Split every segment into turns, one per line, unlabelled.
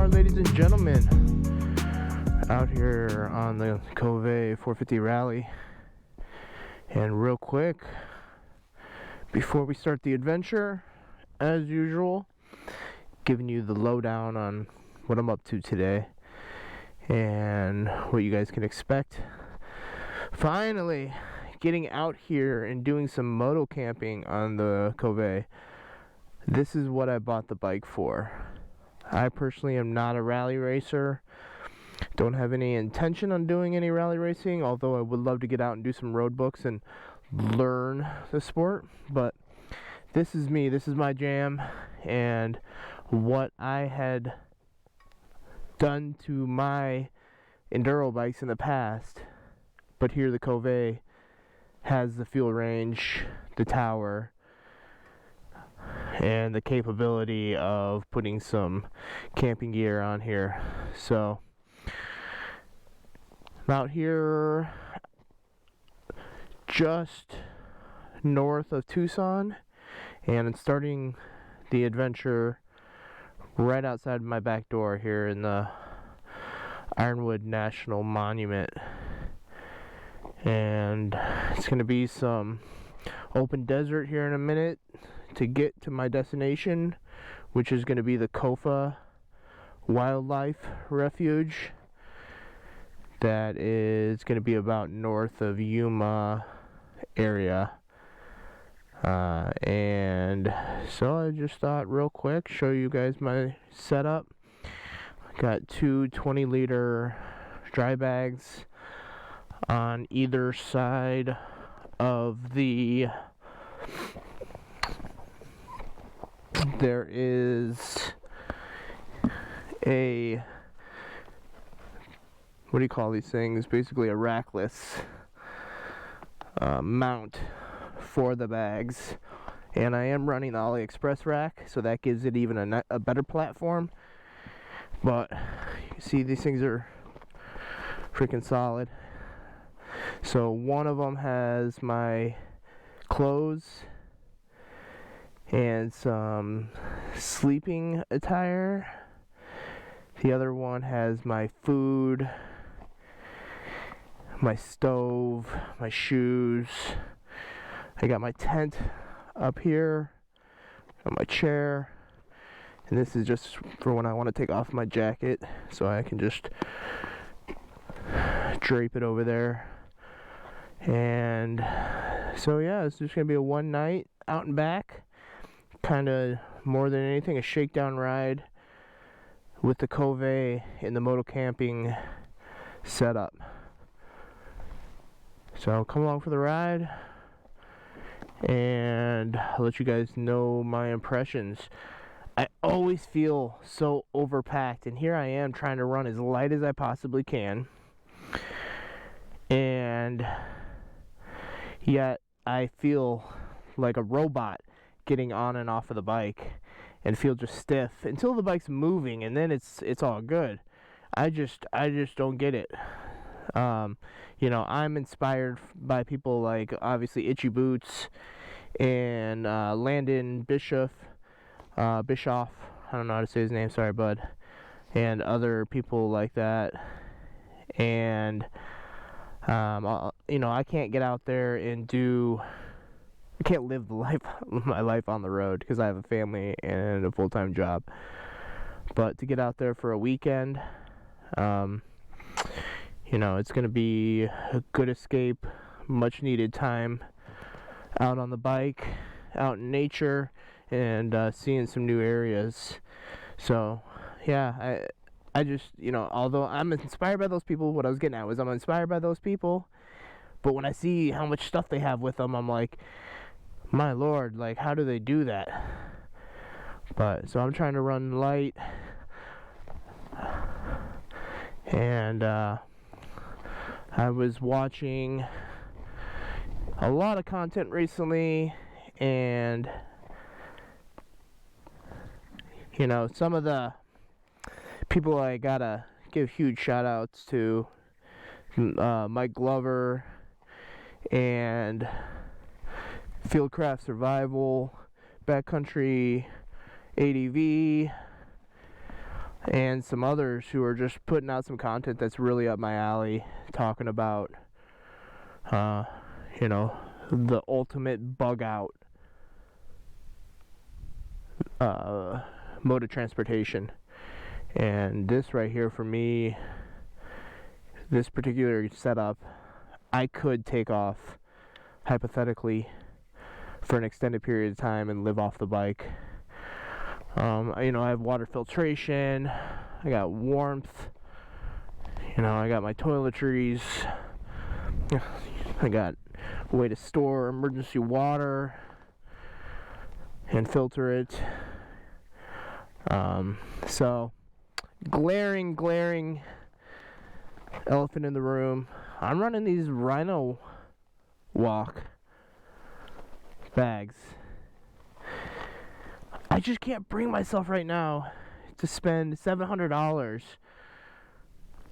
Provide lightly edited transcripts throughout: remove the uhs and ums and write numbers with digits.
are, ladies and gentlemen, out here on the Kove 450 rally. And real quick, before we start the adventure, as usual, giving you the lowdown on what I'm up to today and what you guys can expect. Finally, getting out here and doing some moto camping on the Kove. This is what I bought the bike for. I personally am not a rally racer. Don't have any intention on doing any rally racing, although I would love to get out and do some road books and learn the sport. But this is me, this is my jam, and what I had done to my enduro bikes in the past. But here the Kove has the fuel range, the tower, and the capability of putting some camping gear on here. So I'm out here just north of Tucson, and I'm starting the adventure right outside my back door here in the Ironwood National Monument. And it's going to be some open desert here in a minute to get to my destination, which is going to be the Kove Wildlife Refuge. That is going to be about north of Yuma area. And so I just thought real quick, show you guys my setup. Got two 20-liter dry bags on either side of the... There is a, what do you call these things? Basically a rackless mount for the bags. And I am running the AliExpress rack, so that gives it even a better platform. But you see, these things are freaking solid. So one of them has my clothes and some sleeping attire. The other one has my food, my stove, my shoes. I got my tent up here on my chair, and this is just for when I want to take off my jacket, so I can just drape it over there. And so yeah, it's just gonna be a one night out and back, kind of more than anything a shakedown ride with the Kove in the moto camping setup. So come along for the ride, and I'll let you guys know my impressions. I always feel so overpacked, and here I am trying to run as light as I possibly can, and yet I feel like a robot getting on and off of the bike, and feel just stiff until the bike's moving, and then it's all good. I just don't get it. You know, I'm inspired by people like obviously Itchy Boots and Landon Bischoff. I don't know how to say his name, sorry bud, and other people like that. And you know, I can't get out there and I can't live my life on the road because I have a family and a full-time job. But to get out there for a weekend, you know, it's going to be a good escape, much needed time out on the bike, out in nature, and seeing some new areas. So yeah, I just, you know, although I'm inspired by those people, what I was getting at was I'm inspired by those people, but when I see how much stuff they have with them, I'm like, my lord, like, how do they do that? But so I'm trying to run light, and I was watching a lot of content recently, and you know, some of the people I gotta give huge shout outs to, Mike Glover and Fieldcraft Survival, Backcountry ADV, and some others who are just putting out some content that's really up my alley, talking about, you know, the ultimate bug out mode of transportation. And this right here for me, this particular setup, I could take off hypothetically for an extended period of time and live off the bike. You know, I have water filtration, I got warmth, you know, I got my toiletries, I got a way to store emergency water and filter it. So glaring elephant in the room, I'm running these Rhino Walk bags. I just can't bring myself right now to spend $700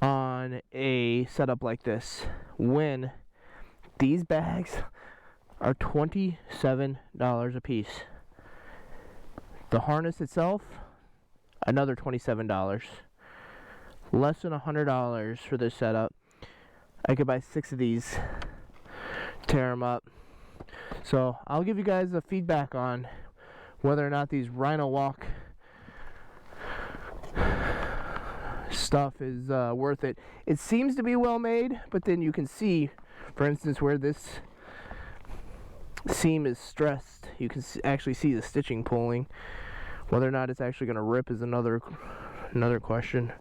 on a setup like this when these bags are $27 a piece. The harness itself, another $27. Less than $100 for this setup. I could buy 6 of these, tear them up. So I'll give you guys a feedback on whether or not these Rhino Walk stuff is worth it. It seems to be well made, but then you can see, for instance, where this seam is stressed, you can actually see the stitching pulling. Whether or not it's actually going to rip is another question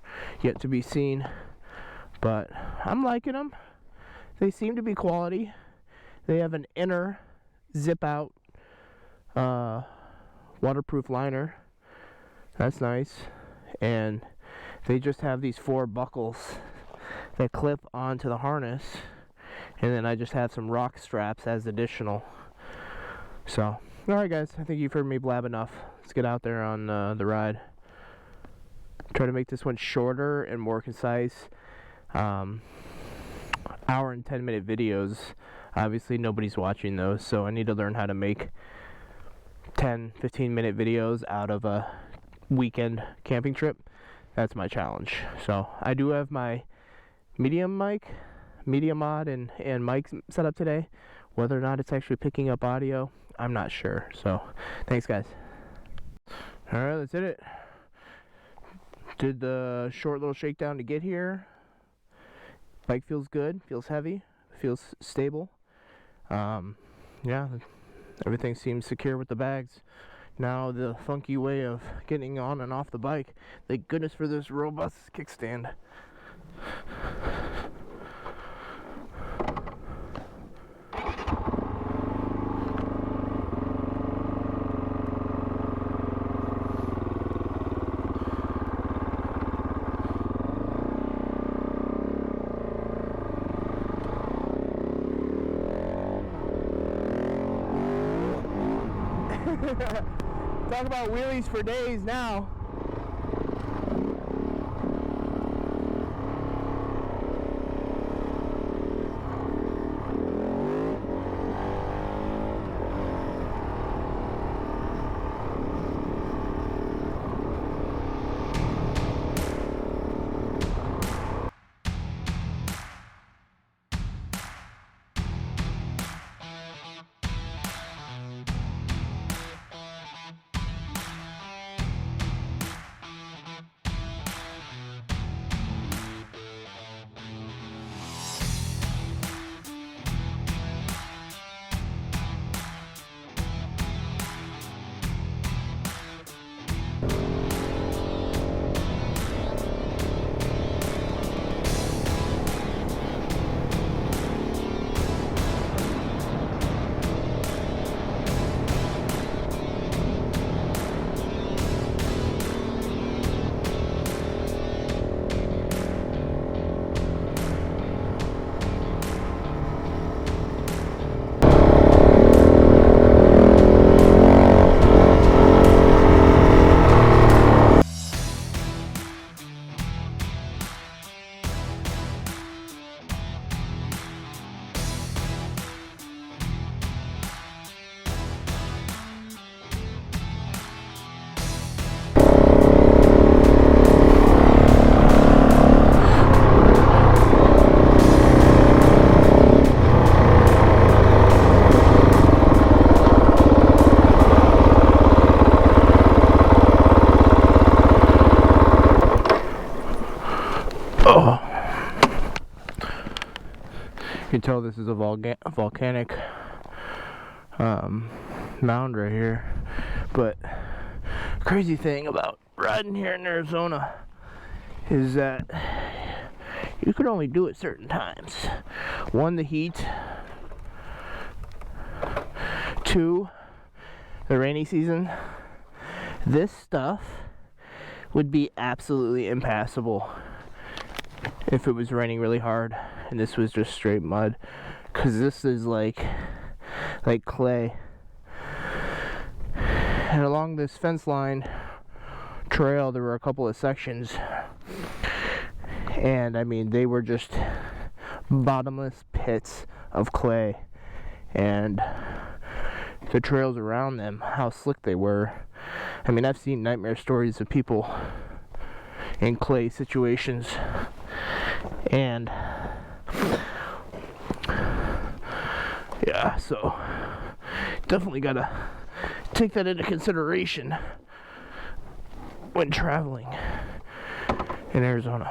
yet to be seen. But I'm liking them. They seem to be quality. They have an inner zip out waterproof liner. That's nice. And they just have these 4 buckles that clip onto the harness, and then I just have some rock straps as additional. So, alright guys, I think you've heard me blab enough. Let's get out there on the ride. Try to make this one shorter and more concise. Hour and 10-minute videos. Obviously nobody's watching those, so I need to learn how to make 10-15-minute videos out of a weekend camping trip. That's my challenge. So I do have my media mod and mic set up today. Whether or not it's actually picking up audio, I'm not sure. So thanks guys. Alright, that's it. Did the short little shakedown to get here. Bike feels good, feels heavy, feels stable. Yeah, everything seems secure with the bags. Now the funky way of getting on and off the bike. Thank goodness for this robust kickstand. Talk about wheelies for days now. can tell this is a volcanic mound right here. But crazy thing about riding here in Arizona is that you could only do it certain times. One, the heat. Two, the rainy season. This stuff would be absolutely impassable if it was raining really hard and this was just straight mud, because this is like clay. And along this fence line trail there were a couple of sections, and I mean they were just bottomless pits of clay, and the trails around them, how slick they were. I mean, I've seen nightmare stories of people in clay situations, and yeah, so definitely gotta take that into consideration when traveling in Arizona.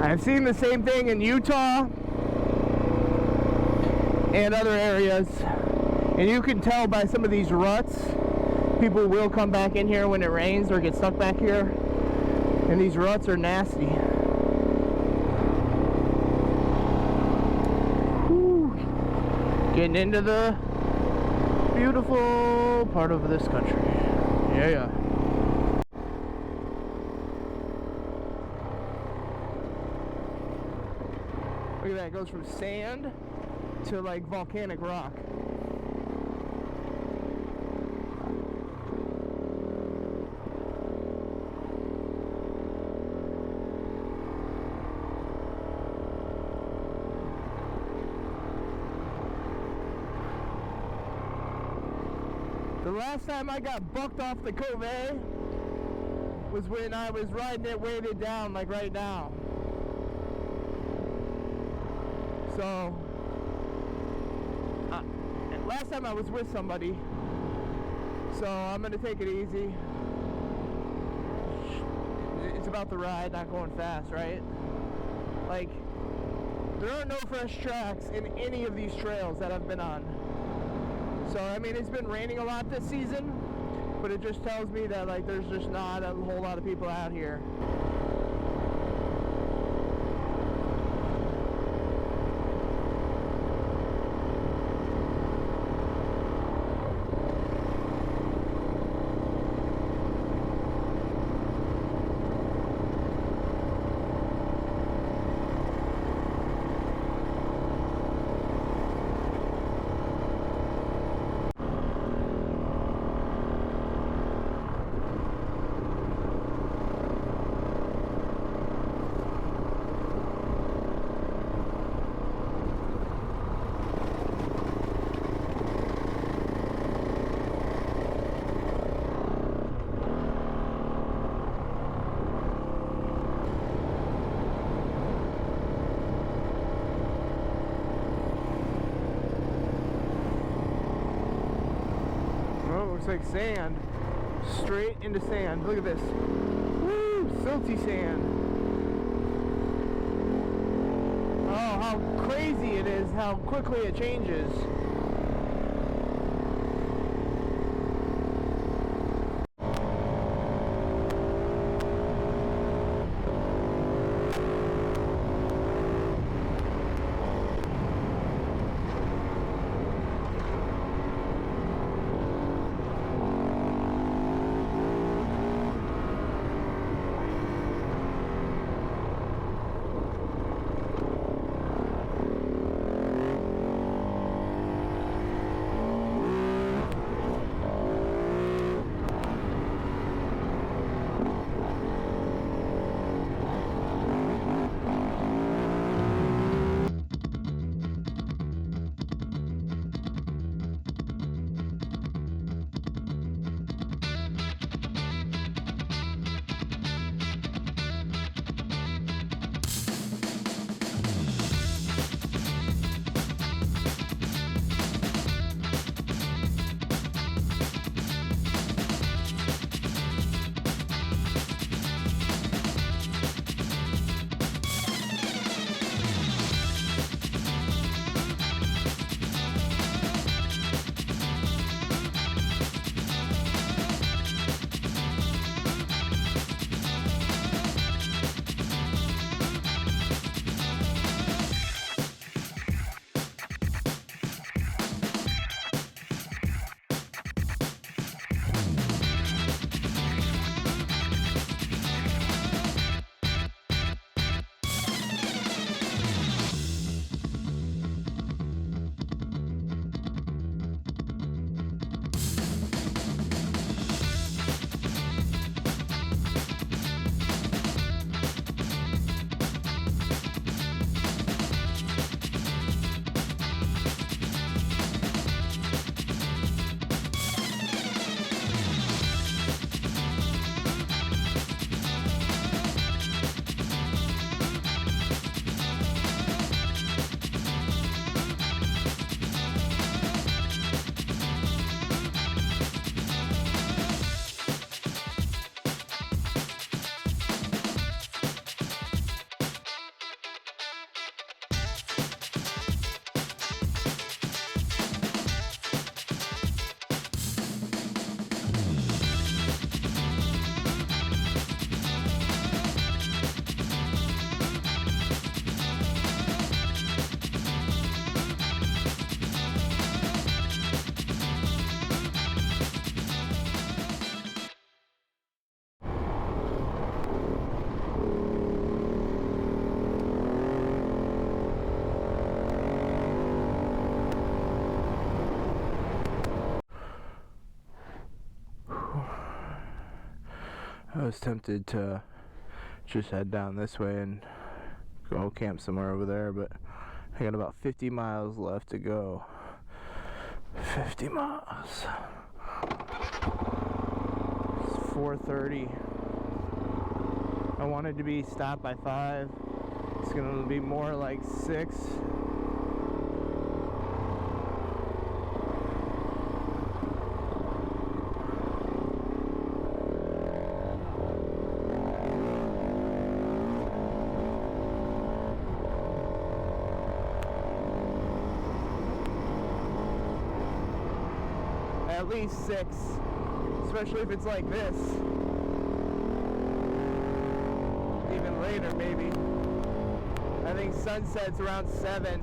I've seen the same thing in Utah and other areas, and you can tell by some of these ruts, people will come back in here when it rains or get stuck back here, and these ruts are nasty. Whew. Getting into the beautiful part of this country. Yeah. Look at that, it goes from sand to like volcanic rock. The last time I got bucked off the Kove was when I was riding it weighted down like right now. So, last time I was with somebody, so I'm going to take it easy. It's about the ride, not going fast, right? Like, there are no fresh tracks in any of these trails that I've been on. So, I mean, it's been raining a lot this season, but it just tells me that, like, there's just not a whole lot of people out here. Looks like sand, straight into sand. Look at this. Woo, silty sand. Oh, how crazy it is, how quickly it changes. I was tempted to just head down this way and go camp somewhere over there, but I got about 50 miles left to go. 50 miles. It's 4:30. I wanted to be stopped by 5. It's gonna be more like 6. At least 6, especially if it's like this. Even later, maybe. I think sunset's around 7.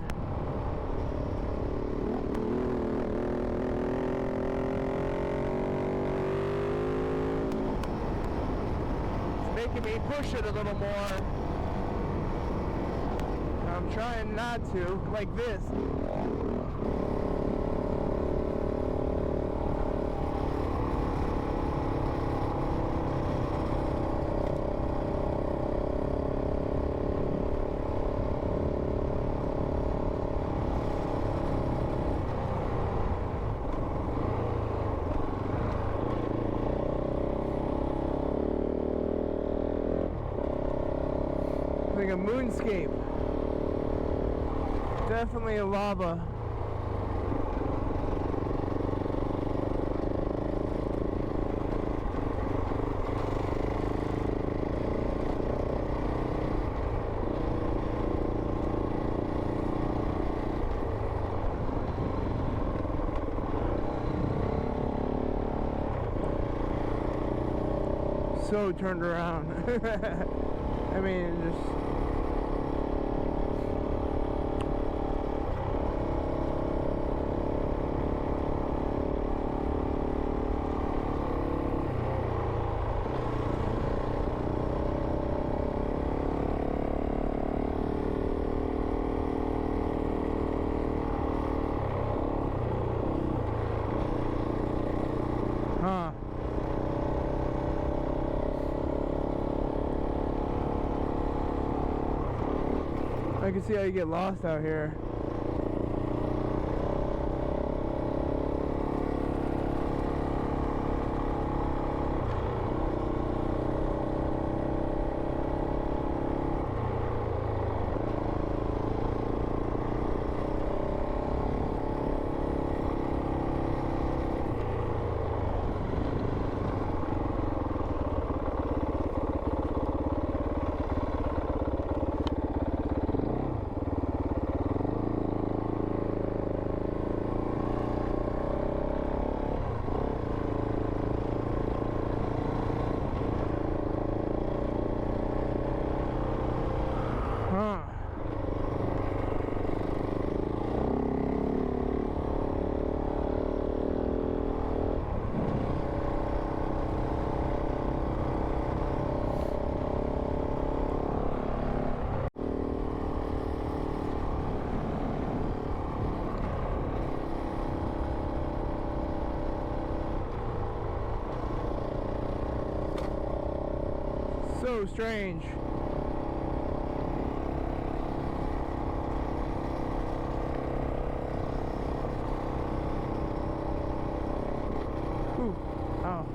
It's making me push it a little more. I'm trying not to, like this. Like a moonscape. Definitely a lava. So turned around. I mean, just I can see how you get lost out here. So strange. Ooh. Oh.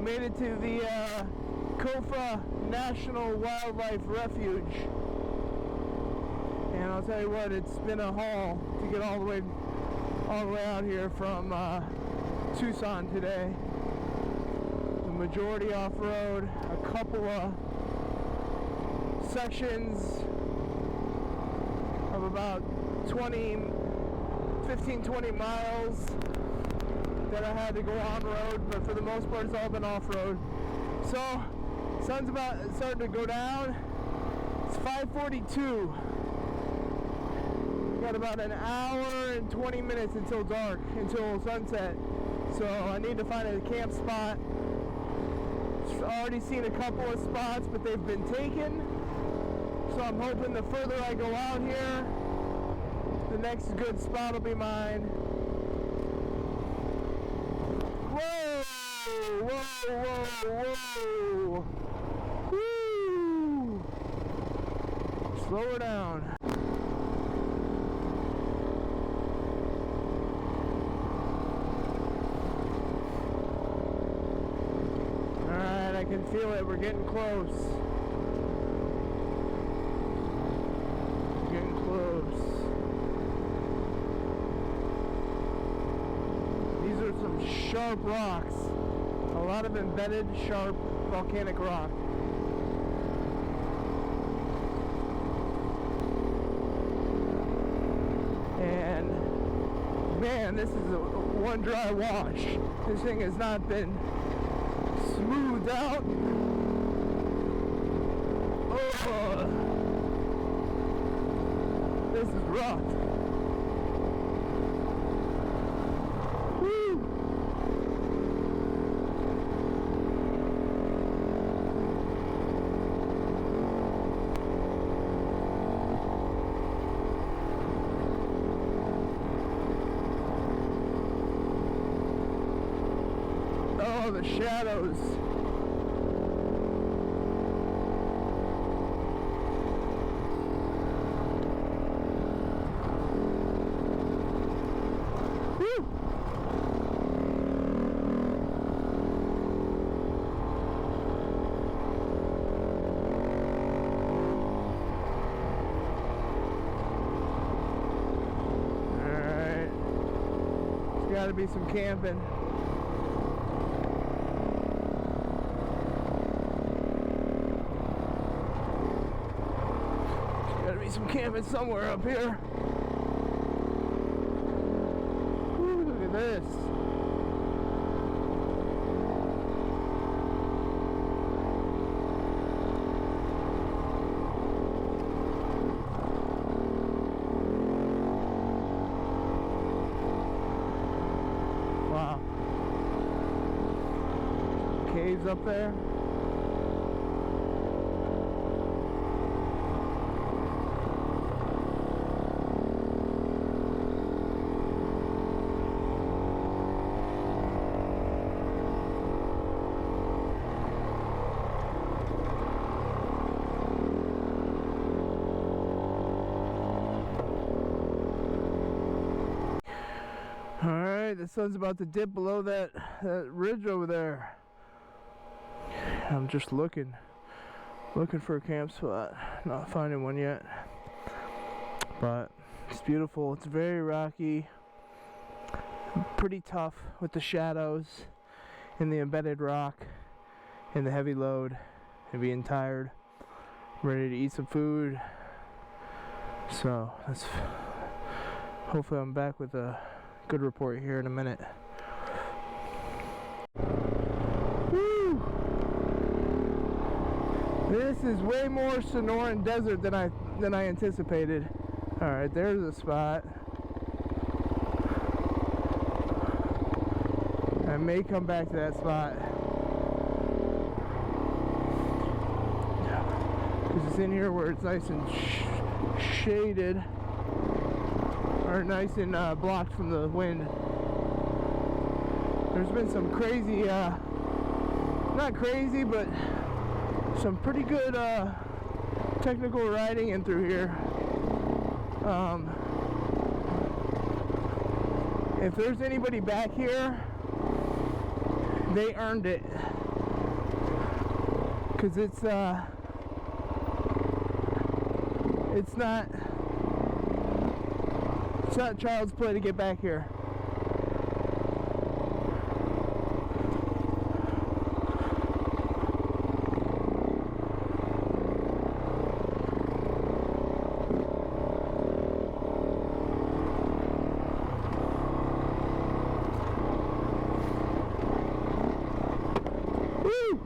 made it to the Kove National Wildlife Refuge. And I'll tell you what, it's been a haul to get all the way out here from Tucson today. The majority off-road, a couple of sections of about 15-20 miles that I had to go on-road, but for the most part it's all been off-road. So, sun's starting to go down. It's 5:42. Got about an hour and 20 minutes until dark, until sunset. So I need to find a camp spot. I've already seen a couple of spots, but they've been taken. So I'm hoping the further I go out here, the next good spot will be mine. Whoa! Whoa, whoa, whoa! Woo! Slow her down. Alright, I can feel it. We're getting close. Getting close. These are some sharp rocks. A lot of embedded, sharp, volcanic rock. And man, this is one dry wash. This thing has not been smoothed out. Oh, this is rough. Woo! Oh, the shadows. Woo! Alright. There's gotta be some camping. Some camping somewhere up here. Ooh, look at this. Wow. Caves up there. Alright, the sun's about to dip below that ridge over there. I'm just looking for a camp spot. Not finding one yet. But it's beautiful. It's very rocky. Pretty tough with the shadows and the embedded rock and the heavy load and being tired. Ready to eat some food. So that's hopefully I'm back with a good report here in a minute. Woo! This is way more Sonoran desert than I anticipated. All right, there's a spot. I may come back to that spot because it's in here where it's nice and shaded. Or nice and blocked from the wind. There's been some crazy, not crazy, but some pretty good technical riding in through here. If there's anybody back here, they earned it. Cause it's not child's play to get back here. Woo!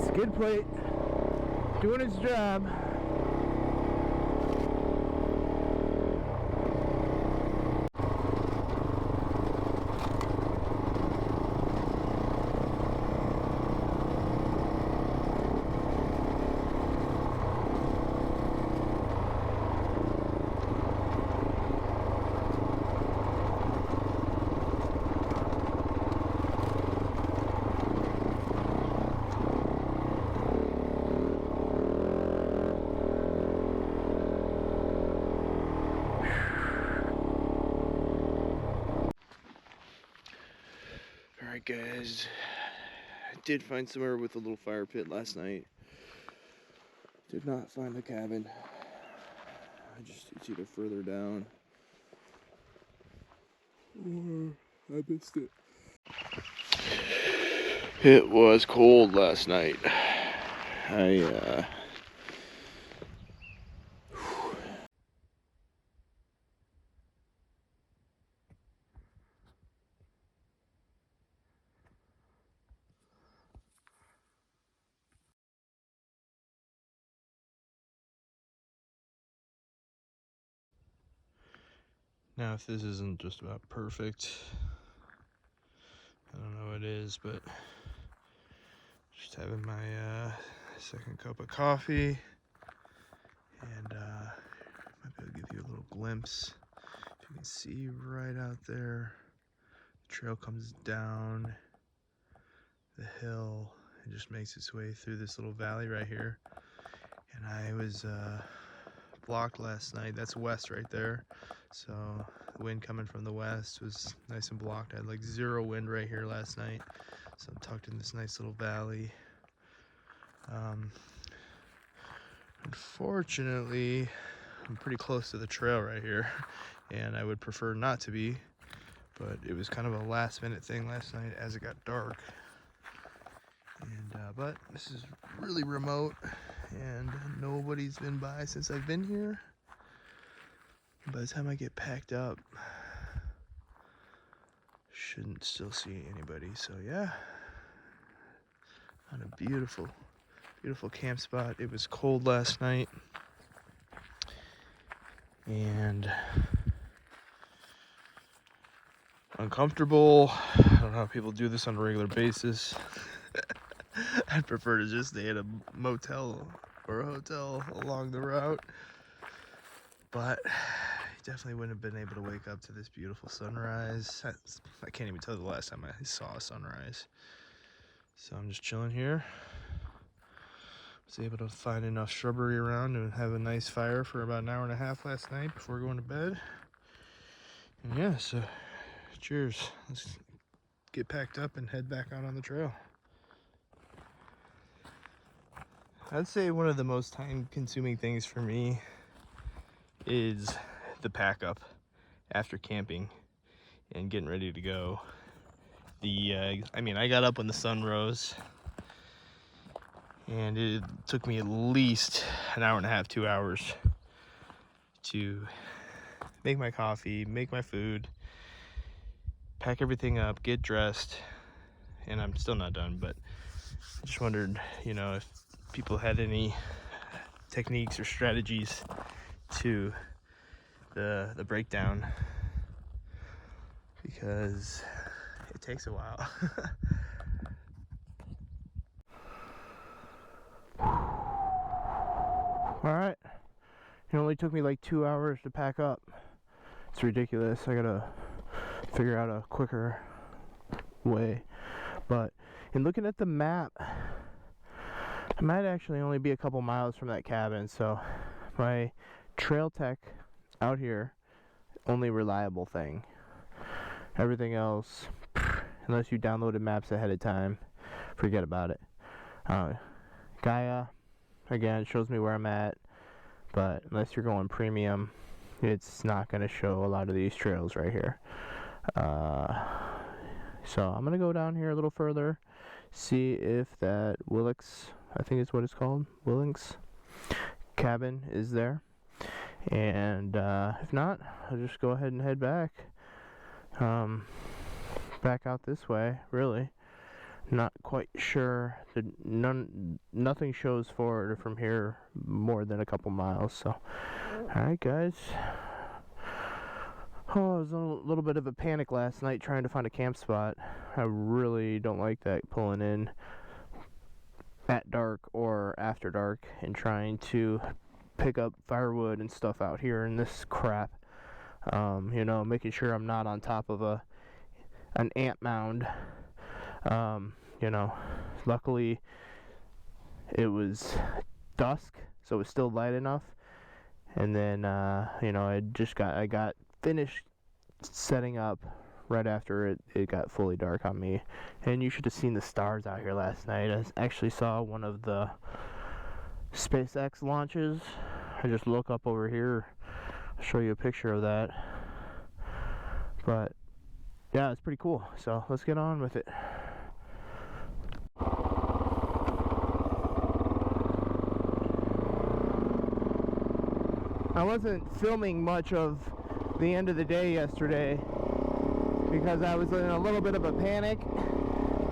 Skid plate doing its job. Alright guys, I did find somewhere with a little fire pit last night. Did not find the cabin. It's either further down or I missed it. It was cold last night. Now, if this isn't just about perfect, I don't know what it is, but just having my second cup of coffee, and might be able to give you a little glimpse. If you can see right out there, the trail comes down the hill and just makes its way through this little valley right here. And I was blocked last night. That's west right there, so the wind coming from the west was nice and blocked. I had like zero wind right here last night, so I'm tucked in this nice little valley. Unfortunately, I'm pretty close to the trail right here, and I would prefer not to be, but it was kind of a last minute thing last night as it got dark. And but this is really remote, and nobody's been by since I've been here. By the time I get packed up, shouldn't still see anybody. So yeah, on a beautiful camp spot. It was cold last night, and uncomfortable. I don't know how people do this on a regular basis. I'd prefer to just stay at a motel or a hotel along the route, but I definitely wouldn't have been able to wake up to this beautiful sunrise. I can't even tell the last time I saw a sunrise. So I'm just chilling here. Was able to find enough shrubbery around and have a nice fire for about an hour and a half last night before going to bed. And yeah, so cheers. Let's get packed up and head back out on the trail. I'd say one of the most time-consuming things for me is the pack up after camping and getting ready to go. I got up when the sun rose, and it took me at least an hour and a half, 2 hours to make my coffee, make my food, pack everything up, get dressed, and I'm still not done, but I just wondered, if people had any techniques or strategies to the breakdown, because it takes a while. Alright, it only took me like 2 hours to pack up. It's ridiculous. I gotta figure out a quicker way. But in looking at the map, I might actually only be a couple miles from that cabin, so my trail tech out here, only reliable thing. Everything else, unless you downloaded maps ahead of time, forget about it. Gaia, again, shows me where I'm at, but unless you're going premium, it's not going to show a lot of these trails right here. So I'm going to go down here a little further, see if that Willix, I think is what it's called, Willix cabin is there. And if not, I'll just go ahead and head back. Back out this way, really. Not quite sure. Nothing shows forward from here more than a couple miles. So, alright, guys. Oh, I was in a little bit of a panic last night trying to find a camp spot. I really don't like that, pulling in at dark or after dark and trying to pick up firewood and stuff out here in this crap. You know, making sure I'm not on top of an ant mound. You know, luckily it was dusk, so it was still light enough. And then, you know, I got finished setting up right after it got fully dark on me. And you should have seen the stars out here last night. I actually saw one of the SpaceX launches. I just look up over here. I'll show you a picture of that. But yeah, it's pretty cool. So let's get on with it. I wasn't filming much of the end of the day yesterday because I was in a little bit of a panic.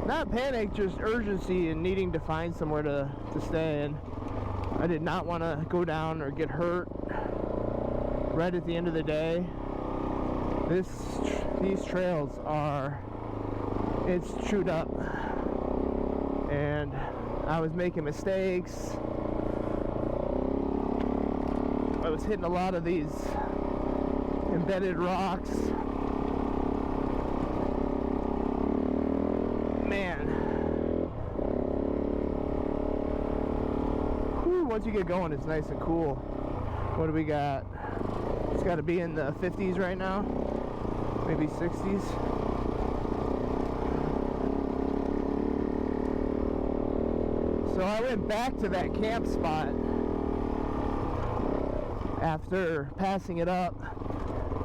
Not panic, just urgency and needing to find somewhere to stay in. I did not want to go down or get hurt right at the end of the day. These trails it's chewed up, and I was making mistakes. I was hitting a lot of these embedded rocks. Man. Whew, once you get going, it's nice and cool. What do we got? It's got to be in the 50s right now. Maybe 60s. So I went back to that camp spot after passing it up,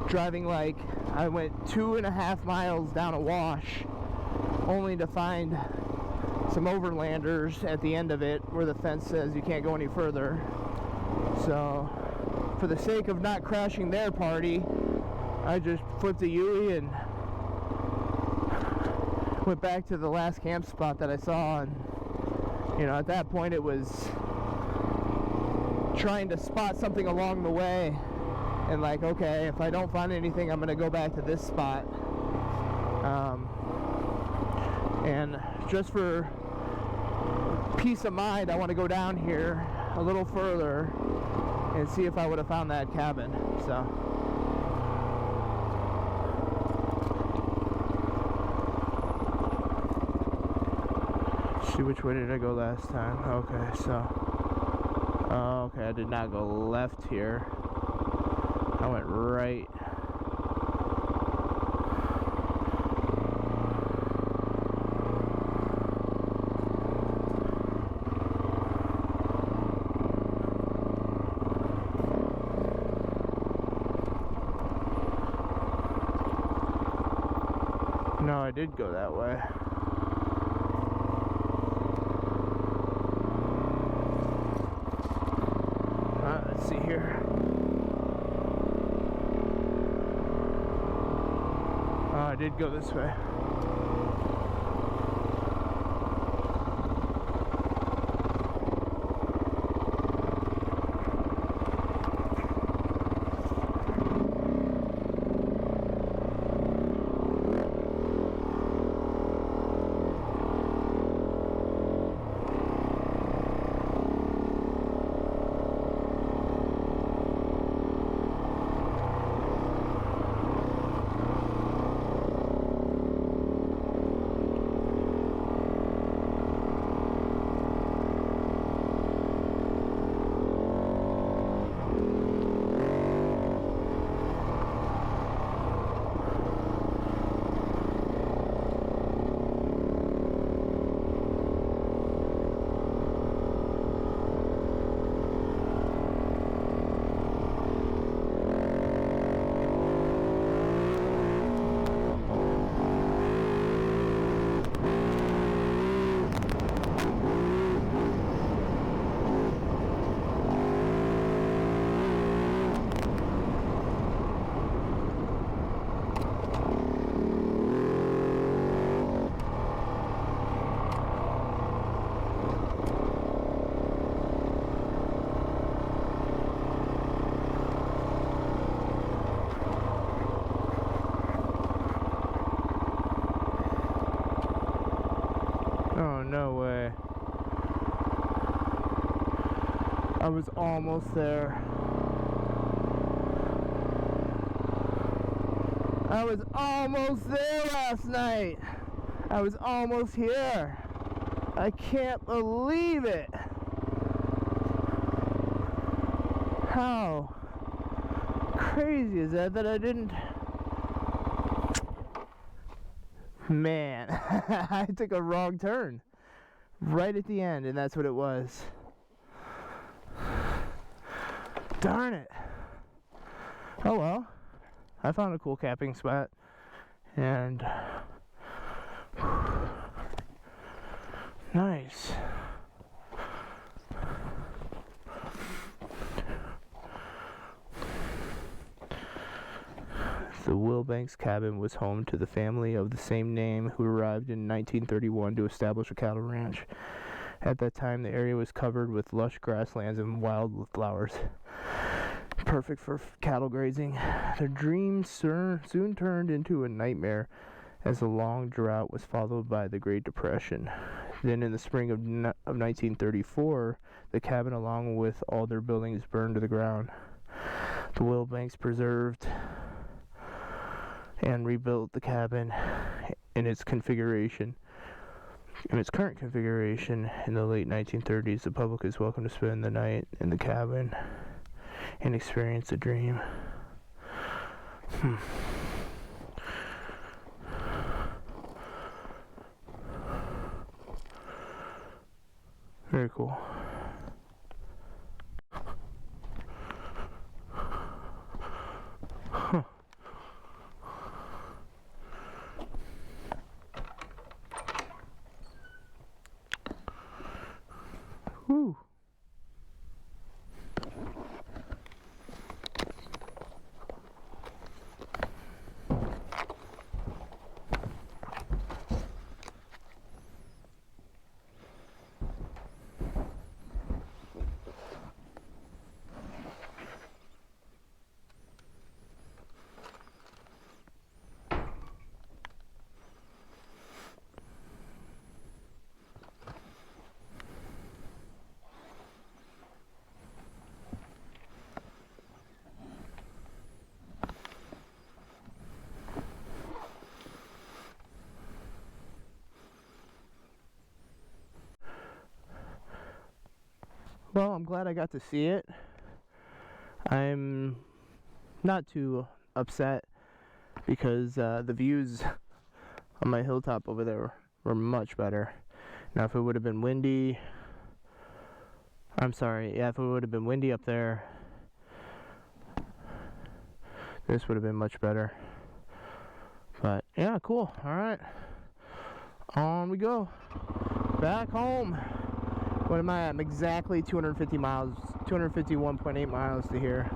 driving like I went 2.5 miles down a wash, only to find some overlanders at the end of it where the fence says you can't go any further. So for the sake of not crashing their party, I just flipped a U-ey and went back to the last camp spot that I saw. And you know, at that point it was trying to spot something along the way, and like, okay, if I don't find anything, I'm gonna go back to this spot. And just for peace of mind, I want to go down here a little further and see if I would have found that cabin. So see, which way did I go last time? Okay, so okay, I did not go left here. I went right. No, I did go that way. Let's see here. Oh, I did go this way. I was almost there. I was almost there last night. I was almost here. I can't believe it. How crazy is that I didn't... Man, I took a wrong turn right at the end, and that's what it was. Darn it. Oh well. I found a cool camping spot, and nice. The Wilbanks cabin was home to the family of the same name who arrived in 1931 to establish a cattle ranch. At that time, the area was covered with lush grasslands and wildflowers, perfect for cattle grazing. Their dream soon turned into a nightmare as the long drought was followed by the Great Depression. Then in the spring of 1934, the cabin along with all their buildings burned to the ground. The Wilbanks preserved and rebuilt the cabin in its current configuration in the late 1930s. The public is welcome to spend the night in the cabin and experience the dream. Very cool. Huh. Woo. Well, I'm glad I got to see it. I'm not too upset because the views on my hilltop over there were much better. Now, if it would have been windy, if it would have been windy up there, this would have been much better. But yeah, cool. All right, on we go back home. What am I at? I'm exactly 250 miles, 251.8 miles to here.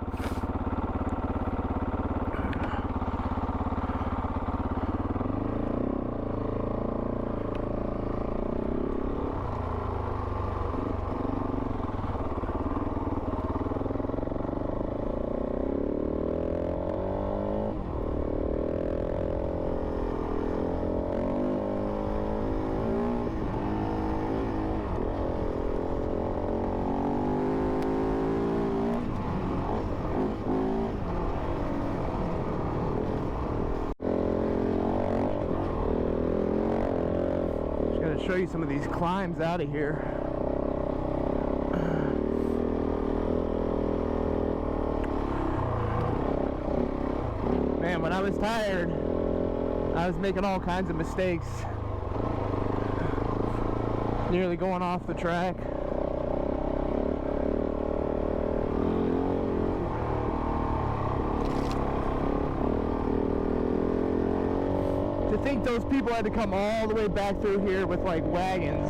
Show you some of these climbs out of here. Man, when I was tired, I was making all kinds of mistakes. Nearly going off the track. To think those people had to come all the way back through here with like wagons.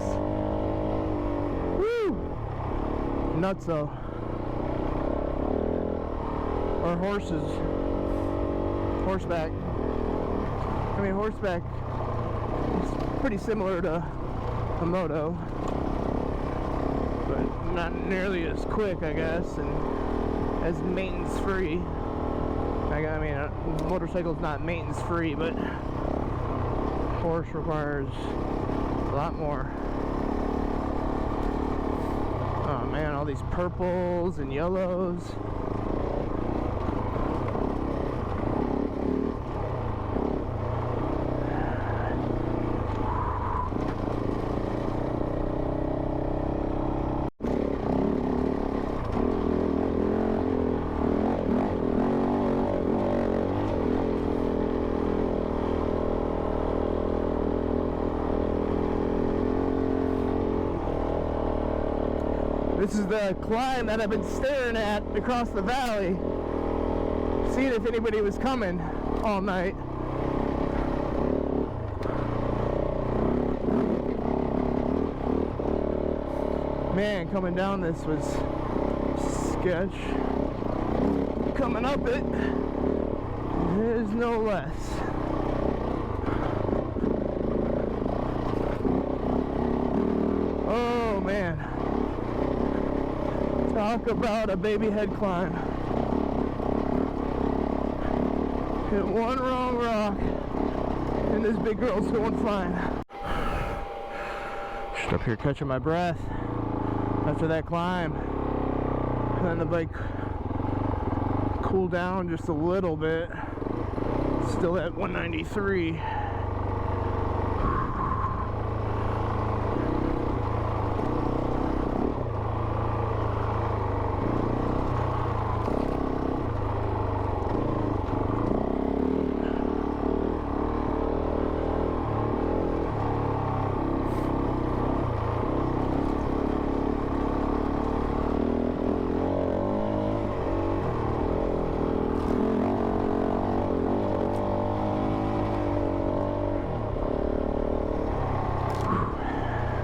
Woo! Nutso. Or horses. Horseback. I mean, horseback is pretty similar to a moto, but not nearly as quick, I guess, and as maintenance free. I mean, a motorcycle's not maintenance free, but horse requires a lot more. Oh man, all these purples and yellows. This is the climb that I've been staring at across the valley, seeing if anybody was coming all night. Man, coming down this was sketch. Coming up it is no less. Oh man. Talk about a baby head climb. Hit one wrong rock and this big girl's going flying. Just up here catching my breath after that climb. And then the bike cooled down just a little bit. Still at 193.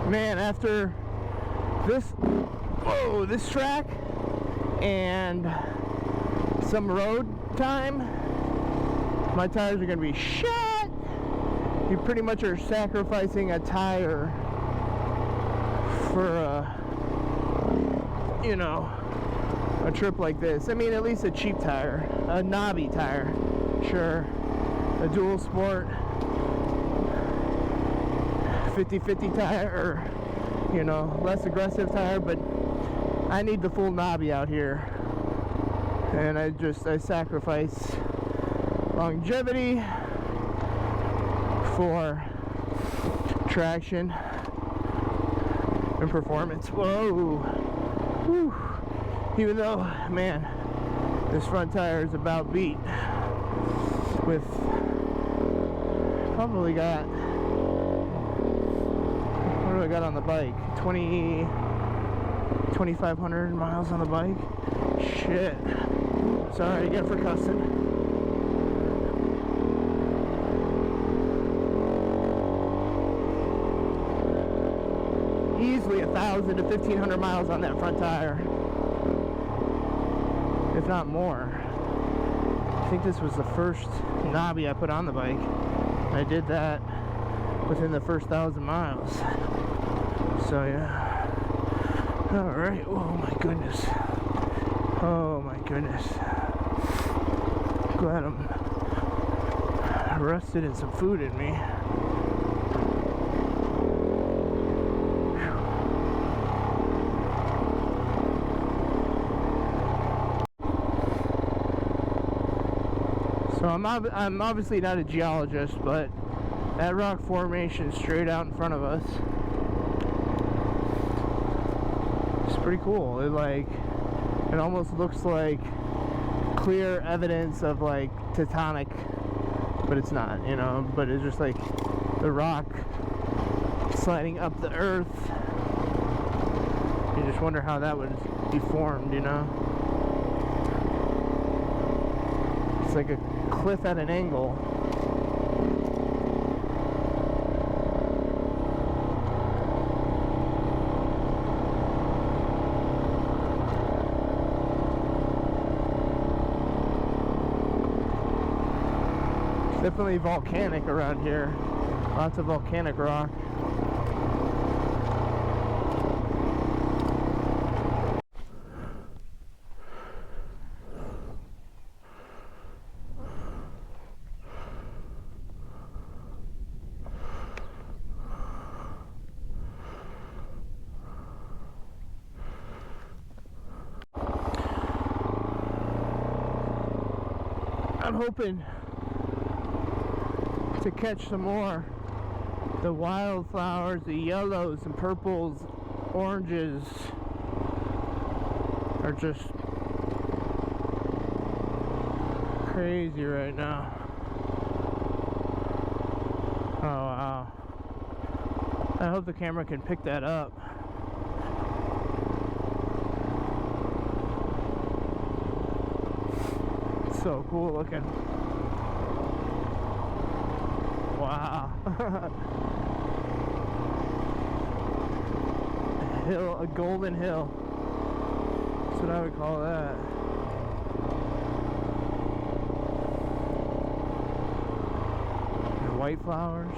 Man, after this track and some road time, my tires are gonna be shot. You pretty much are sacrificing a tire for a trip like this. I mean, at least a cheap tire, a knobby tire, sure, a dual sport 50/50 tire, or less aggressive tire, but I need the full knobby out here, and I sacrifice longevity for traction and performance. Whoa. Whew. Even though, man, this front tire is about beat, with probably got, what do I got on the bike? 2,500 miles on the bike. Shit. Sorry again for cussing. Easily 1,000 to 1,500 miles on that front tire, if not more. I think this was the first knobby I put on the bike. I did that within the first 1,000 miles. So yeah. Alright, oh my goodness. Oh my goodness. Glad I'm rested and some food in me. So I'm obviously not a geologist, but that rock formation straight out in front of us, it's pretty cool. It almost looks like clear evidence of like tectonic, but it's not, but it's just like the rock sliding up the earth. You just wonder how that would be formed, It's like a cliff at an angle. Definitely volcanic around here. Lots of volcanic rock. I'm hoping to catch some more. The wildflowers, the yellows and purples, oranges are just crazy right now. Oh wow. I hope the camera can pick that up. It's so cool looking. Wow. A golden hill. That's what I would call that. And white flowers.